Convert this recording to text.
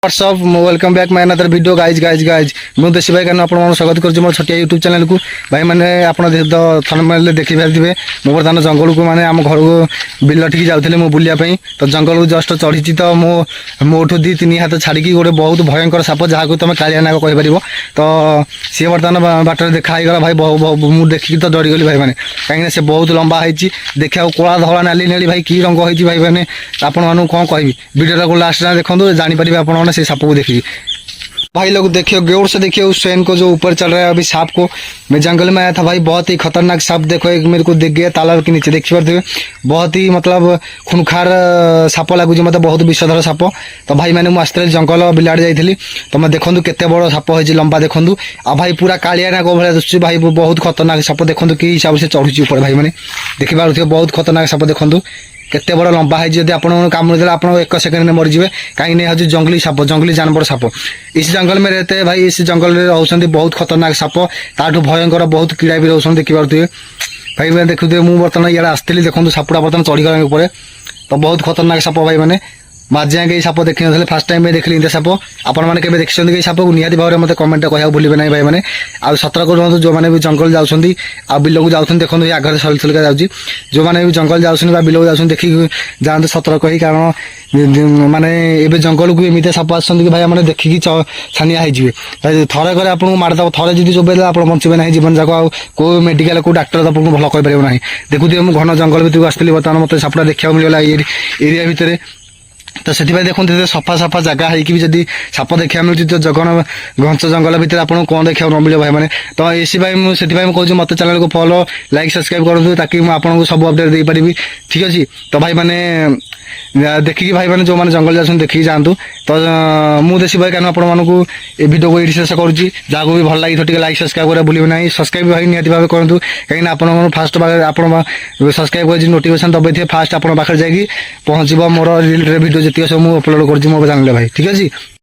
What's up welcome back my another video guys मु देशी भाई कारण आपन स्वागत कर मोर छोटिया यूट्यूब चैनल को भाई मैंने आप थंबनेल देखि पारे मु बर्तमान जंगल को माने आम घर को बिल ठीक जाऊे मु बुलायापी तो जंगल को जस्ट चढ़ी तो मोठू 2-3 हाथ छाड़ी गोटे बहुत भयंकर साप जहाँ तुम कालिया नाग कहीपर तो सी बर्तमान बाटर देखाईगला भाई मुझे देखिकी तो डरीगली भाई मैंने कहीं से बहुत लंबा होती देखा कला धला नाली नाली भाई की रंग होती भाई मैंने आपन कौन कह वीडियो को लास्ट देखो जानीपर आप से सांप को देखिए भाई लोग देखिए गौर से देखिए उस ट्रेन को जो ऊपर चल रहा है अभी सांप को मैं जंगल में आया था भाई बहुत ही खतरनाक सांप देखो एक मेरे को दिख गया तालाब के नीचे देखी पारे बहुत ही मतलब खुनखार सांप लगुच मतलब बहुत विषधर सांप तो भाई मैंने मुझे जंगल बिलाड़ जाइली तो मैं देखूँ केते बड़ सांप हो लंबा देखूँ आ भाई पूरा कालिया नाग भाई दिशुची भाई बहुत खतरनाक सांप देखूँ कि हिसाब से चढ़ुची ऊपर भाई मैंने देखिपे बहुत खतरनाक सांप देखूँ केते बड़ लंबा है जब आप कामुड़ी आप 1 सेकेंड में मरीजे कहीं हूँ जंगली साप जंगली जानवर साप इस जंगल में रहते हैं भाई इस जंगल में रोचे बहुत खतरनाक साप ताठू भयंकर बहुत कीड़ा भी रोचे देखिपे भाई मैंने देखुए मुझे बर्तमान इे आसती देखो सापटा बर्तमान चढ़ीगला ऊपर तो बहुत खतरनाक साप भाई मैंने माझे आगे साप देखी ना फास्ट टाइम में देखली इंत साप आपने देखते साप को निहाती भाव में मतलब कमेंट कह भूलें ना भाई मैंने आउ सतर्क रुहतु जो मैंने भी जंगल जाऊँगी आ बिल को जाऊँ देखो ये आगे सल सलिका जाऊँगी जो मैंने भी जंगल जाऊँ बिल को जाऊँ देखिए जाते सतर्क ही कारण माने ए जंगल को एमती साप आस भाई मैंने देखिकी छानिया हो थरे घरे आपको मारिदेव थरे जी चोबे आप बचे ना जीवन जाक आउ मेडिकल को डाक्टर आपको भल कहीपर ना देखुए मुझे घन जंगल भितर आसती बर्तमान मतलब सापटा देखा मिलला एरिया भितर तो से देखते सफा सफा जगह है जब साप देखा मिलूँ तो जगन घंच जंगल भितर आपको कौन देखा न मिले भाई मैंने तो इसी मुझे कहूँ मत चैनल को फॉलो लाइक सब्सक्राइब करूँ ताकि मुझे आपको सब अपडेट दे पारि ठीक अच्छे तो भाई मैंने देखिकी भाई मैंने जो मैंने जंगल जाऊँ देखिए जातु तो मुझे देशी भाई कारण आपको ये वीडियो को ये शेष करुँची जहाँ भी भल लगी तो लाइक सब्सक्राइब करा भूलें ना सब्सक्राइब भाई निहती भाव करूँ कहीं आप फास्ट आप सब्सक्राइब कर नोटिफिकेशन दबाई फास्ट आप पाखे जाकि पहुँच मोर रिलेटेड वीडियो जी सब मुझे अपलोड कर चैनल भाई ठीक अच्छे।